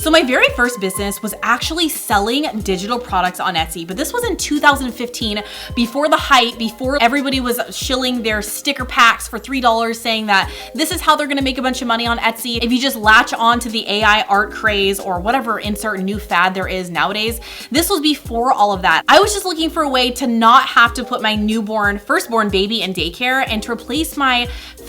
So my very first business was actually selling digital products on Etsy, but this was in 2015, before the hype, before everybody was shilling their sticker packs for $3 saying that this is how they're gonna make a bunch of money on Etsy. If you just latch on to the AI art craze or whatever insert new fad there is nowadays, this was before all of that. I was just looking for a way to not have to put my firstborn baby in daycare and to replace my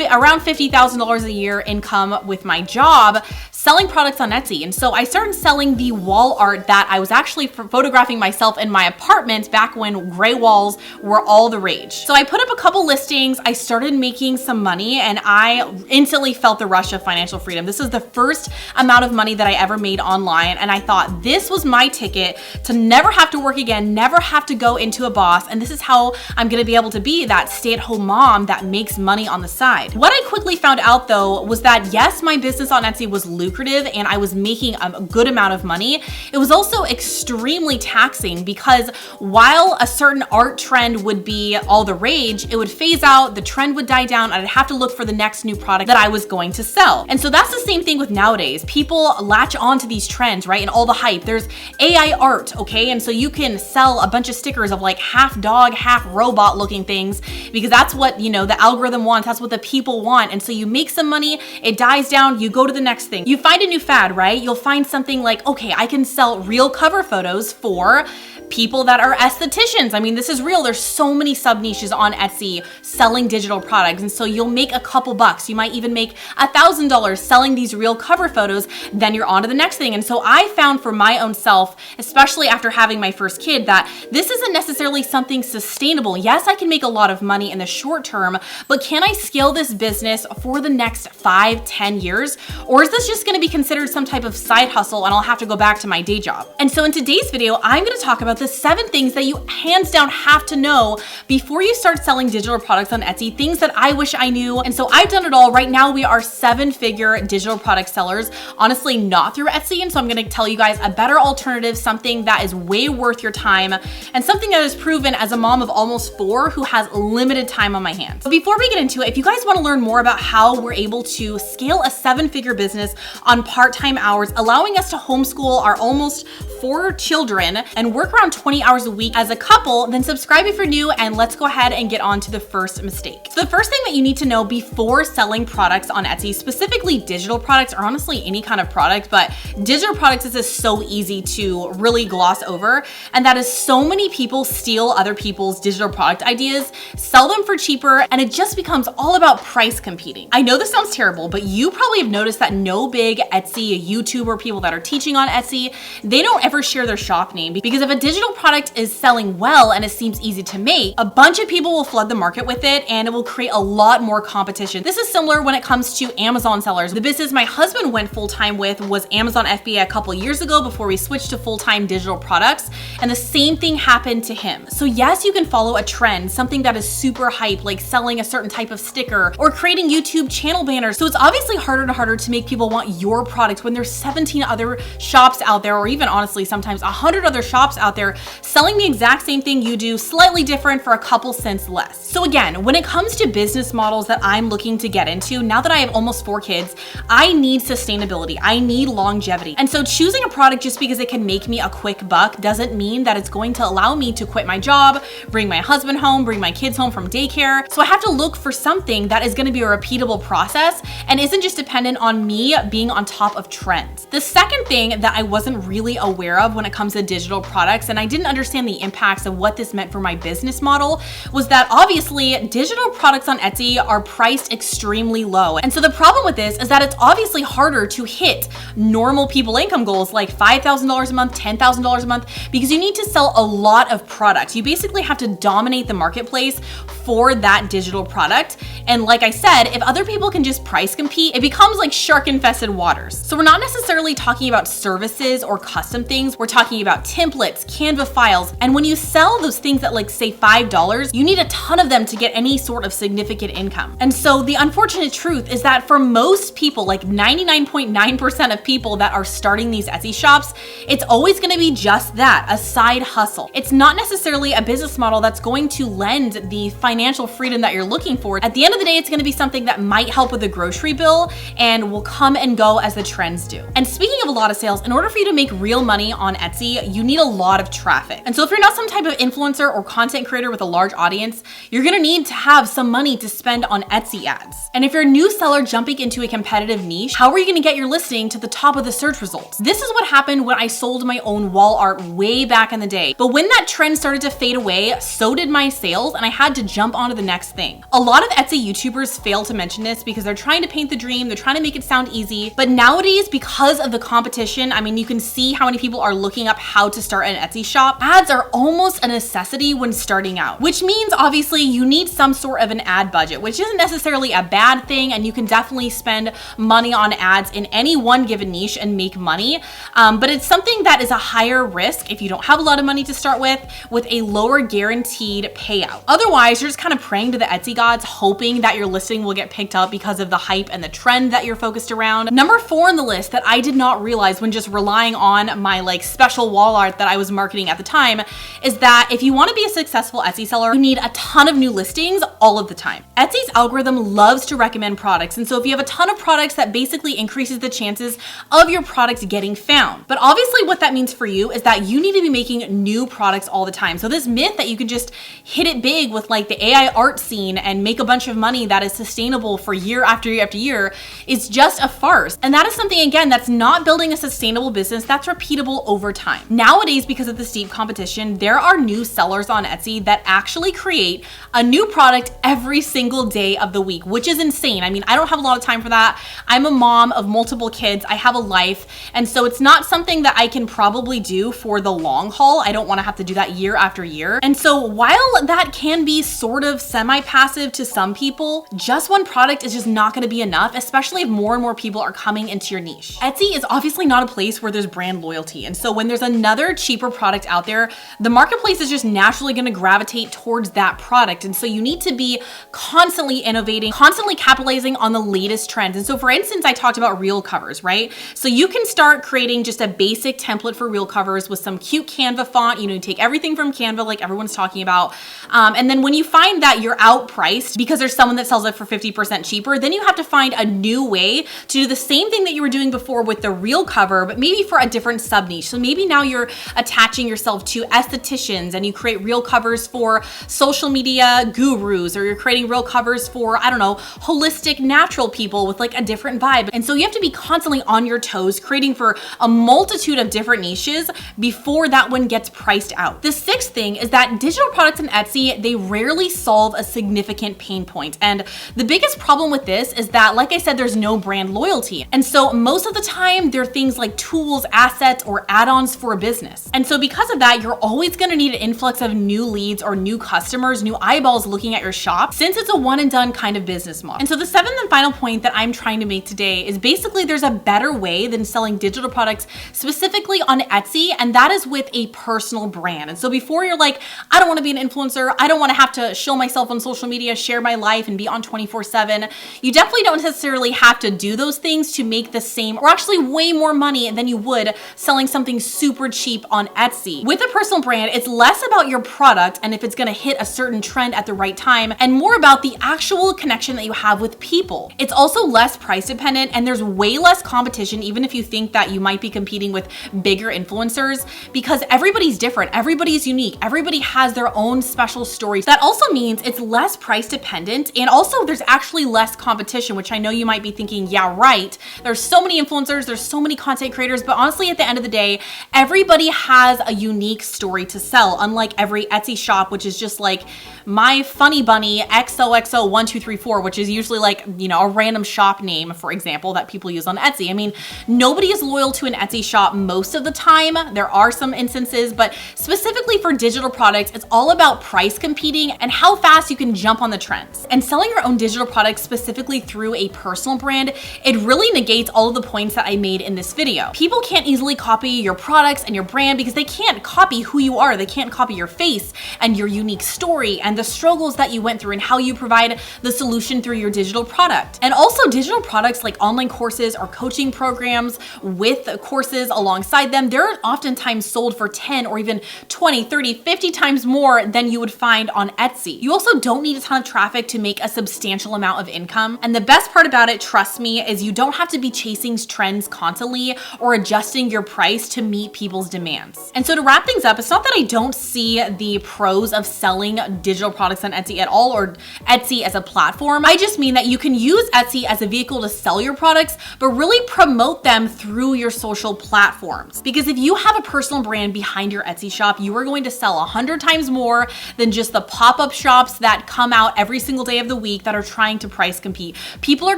around $50,000 a year income with my job selling products on Etsy. And so I started selling the wall art that I was actually photographing myself in my apartment back when gray walls were all the rage. So I put up a couple listings, I started making some money, and I instantly felt the rush of financial freedom. This is the first amount of money that I ever made online, and I thought this was my ticket to never have to work again, never have to go into a boss, and this is how I'm gonna be able to be that stay-at-home mom that makes money on the side. What I quickly found out though was that yes, my business on Etsy was lucrative and I was making a good amount of money. It was also extremely taxing because while a certain art trend would be all the rage, it would phase out, the trend would die down, and I'd have to look for the next new product that I was going to sell. And so that's the same thing with nowadays. People latch onto these trends, right? And all the hype. There's AI art, okay? And so you can sell a bunch of stickers of like half dog, half robot looking things because that's what, you know, the algorithm wants. That's what the people want. And so you make some money, it dies down, you go to the next thing. You find a new fad, right? You'll find something like, okay, I can sell real cover photos for people that are estheticians. I mean, this is real. There's so many sub niches on Etsy selling digital products. And so you'll make a couple bucks. You might even make $1,000 selling these real cover photos. Then you're on to the next thing. And so I found for my own self, especially after having my first kid, that this isn't necessarily something sustainable. Yes, I can make a lot of money in the short term, but can I scale this business for the next 5, 10 years? Or is this just gonna be considered some type of side hustle and I'll have to go back to my day job? And so in today's video, I'm gonna talk about the 7 things that you hands down have to know before you start selling digital products on Etsy, things that I wish I knew. And so I've done it all. Right now we are 7-figure digital product sellers, honestly not through Etsy. And so I'm gonna tell you guys a better alternative, something that is way worth your time and something that is proven as a mom of almost 4 who has limited time on my hands. But before we get into it, if you guys wanna learn more about how we're able to scale a 7-figure business on part-time hours, allowing us to homeschool our almost 4 children and work around 20 hours a week as a couple, then subscribe if you're new and let's go ahead and get on to the first mistake. So the first thing that you need to know before selling products on Etsy, specifically digital products or honestly any kind of product, but digital products is just so easy to really gloss over, and that is so many people steal other people's digital product ideas, sell them for cheaper, and it just becomes all about price competing. I know this sounds terrible, but you probably have noticed that no big Etsy YouTuber people that are teaching on Etsy, they don't ever share their shop name, because if a digital product is selling well and it seems easy to make, a bunch of people will flood the market with it and it will create a lot more competition. This is similar when it comes to Amazon sellers. The business my husband went full-time with was Amazon FBA a couple years ago before we switched to full-time digital products, and the same thing happened to him. So yes, you can follow a trend, something that is super hype, like selling a certain type of sticker or creating YouTube channel banners. So it's obviously harder and harder to make people want your product when there's 17 other shops out there, or even honestly sometimes 100 other shops out there selling the exact same thing you do, slightly different for a couple cents less. So again, when it comes to business models that I'm looking to get into, now that I have almost 4 kids, I need sustainability. I need longevity. And so choosing a product just because it can make me a quick buck doesn't mean that it's going to allow me to quit my job, bring my husband home, bring my kids home from daycare. So I have to look for something that is going to be a repeatable process and isn't just dependent on me being on top of trends. The second thing that I wasn't really aware of when it comes to digital products, and I didn't understand the impacts of what this meant for my business model, was that obviously digital products on Etsy are priced extremely low. And so the problem with this is that it's obviously harder to hit normal people income goals like $5,000 a month, $10,000 a month, because you need to sell a lot of products. You basically have to dominate the marketplace for that digital product. And like I said, if other people can just price compete, it becomes like shark infested waters. So we're not necessarily talking about services or custom things. We're talking about templates, Canva files. And when you sell those things at like say $5, you need a ton of them to get any sort of significant income. And so the unfortunate truth is that for most people, like 99.9% of people that are starting these Etsy shops, it's always gonna be just that, a side hustle. It's not necessarily a business model that's going to lend the financial freedom that you're looking for. At the end of the day, it's gonna be something that might help with a grocery bill and will come and go as the trends do. And speaking of a lot of sales, in order for you to make real money on Etsy, you need a lot of traffic. And so if you're not some type of influencer or content creator with a large audience, you're gonna need to have some money to spend on Etsy ads. And if you're a new seller jumping into a competitive niche, how are you gonna get your listing to the top of the search results? This is what happened when I sold my own wall art way back in the day. But when that trend started to fade away, so did my sales, and I had to jump onto the next thing. A lot of Etsy YouTubers fail to mention this because they're trying to paint the dream, they're trying to make it sound easy. But nowadays, because of the competition, I mean, you can see how many people are looking up how to start an Etsy shop. Ads are almost a necessity when starting out, which means obviously you need some sort of an ad budget, which isn't necessarily a bad thing, and you can definitely spend money on ads in any one given niche and make money. But it's something that is a higher risk if you don't have a lot of money to start with a lower guaranteed payout. Otherwise, you're just kind of praying to the Etsy gods, hoping that your listing will get picked up because of the hype and the trend that you're focused around. Number 4 on the list that I did not realize when just relying on my like special wall art that I was marketing at the time is that if you want to be a successful Etsy seller, you need a ton of new listings all of the time. Etsy's algorithm loves to recommend products, and so if you have a ton of products, that basically increases the chances of your products getting found. But obviously what that means for you is that you need to be making new products all the time. So this myth that you can just hit it big with like the AI art scene and make a bunch of money that is sustainable for year after year after year is just a farce. And that is something, again, that's not building a sustainable business that's repeatable over time. Nowadays, because of the steep competition, there are new sellers on Etsy that actually create a new product every single day of the week, which is insane. I mean, I don't have a lot of time for that. I'm a mom of multiple kids. I have a life. And so it's not something that I can probably do for the long haul. I don't want to have to do that year after year. And so while that can be sort of semi-passive to some people, just one product is just not going to be enough, especially if more and more people are coming into your niche. Etsy is obviously not a place where there's brand loyalty. And so when there's another cheaper product out there, the marketplace is just naturally going to gravitate towards that product. And so you need to be constantly innovating, constantly capitalizing on the latest trends. And so for instance, I talked about reel covers, right? So you can start creating just a basic template for reel covers with some cute Canva font. You take everything from Canva like everyone's talking about. And then when you find that you're outpriced because there's someone that sells it for 50% cheaper, then you have to find a new way to do the same thing that you were doing before with the reel cover, but maybe for a different sub niche. So maybe now you're attaching yourself to estheticians and you create reel covers for social media gurus, or you're creating reel covers for, I don't know, holistic natural people with like a different vibe. And so you have to be constantly on your toes, creating for a multitude of different niches before that one gets priced out. The 6th thing is that digital products on Etsy, they rarely solve a significant pain point. And the biggest problem with this is that, like I said, there's no brand loyalty. And so most of the time, they're things like tools, assets, or add-ons for a business. And so because of that, you're always gonna need an influx of new leads or new customers, new eyeballs looking at your shop, since it's a one and done kind of business model. And so the 7th and final point that I'm trying to make today is basically there's a better way than selling digital products specifically on Etsy, and that is with a personal brand. And so before you're like, I don't want to be an influencer, I don't want to have to show myself on social media, share my life, and be on 24/7, you definitely don't necessarily have to do those things to make the same or actually way more money than you would selling something super cheap on Etsy. With a personal brand, it's less about your product and if it's going to hit a certain trend at the right time, and more about the actual connection that you have with people. It's also less price dependent, and there's way less competition, even if you think that you might be competing with bigger influencers, because everybody's different, everybody's unique, everybody has their own special stories. That also means it's less price dependent, and also there's actually less competition, which I know you might be thinking, yeah, right. There's so many influencers, there's so many content creators, but honestly, at the end of the day, everybody has a unique story to sell, unlike every Etsy shop, which is just like my funny bunny XOXO1234, which is usually like, a random shop name, for example, that people use on Etsy. I mean, nobody is loyal to an Etsy shop most of the time. There are some instances, but specifically for digital products, it's all about price competing and how fast you can jump on the trends. And selling your own digital products specifically through a personal brand, it really negates all of the points that I made in this video. People can't easily copy your products and your brand because they can't copy who you are. They can't copy your face and your unique story and the struggles that you went through and how you provide the solution through your digital product. And also digital products like online courses or coaching programs with courses alongside them, they're oftentimes sold for 10 or even 20, 30, 50 times more than you would find on Etsy. You also don't need a ton of traffic to make a substantial amount of income. And the best part about it, trust me, is you don't have to be chasing trends constantly or adjusting your price to meet people's demands. And so to wrap things up, it's not that I don't see the pros of selling digital products on Etsy at all, or Etsy as a platform. I just mean that you can use Etsy as a vehicle to sell your products, but really promote them through your social platforms. Because if you have a personal brand behind your Etsy shop, you are going to sell 100 times more than just the pop-up shops that come out every single day of the week that are trying to price compete. People are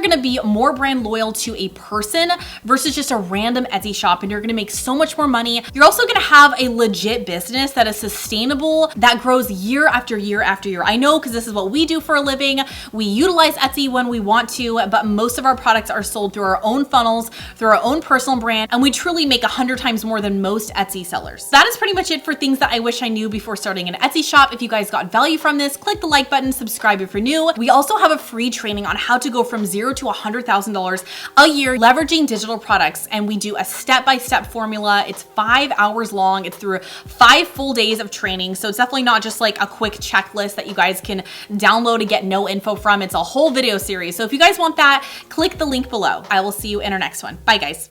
gonna be more brand loyal to a person versus just a random Etsy shop, and you're gonna make so much more money. You're also gonna have a legit business that is sustainable, that grows year after year after year. I know, because this is what we do for a living. We utilize Etsy when we want to, but most of our products are sold through our own funnels, through our own personal brand, and we truly make 100 times more than most Etsy sellers. That is pretty much it for things that I wish I knew before starting an Etsy shop. If you guys got value from this, click the like button, subscribe if you're new. We also have a free training on how to go from $0 to $100,000 a year leveraging digital products, and we do a step-by-step formula. It's 5 hours long. It's through 5 full days of training, so it's definitely not just like a quick checklist that you guys can download and get no info from. It's a whole video series. So if you guys want that, click the link below. I will see you in our next one. Bye, guys.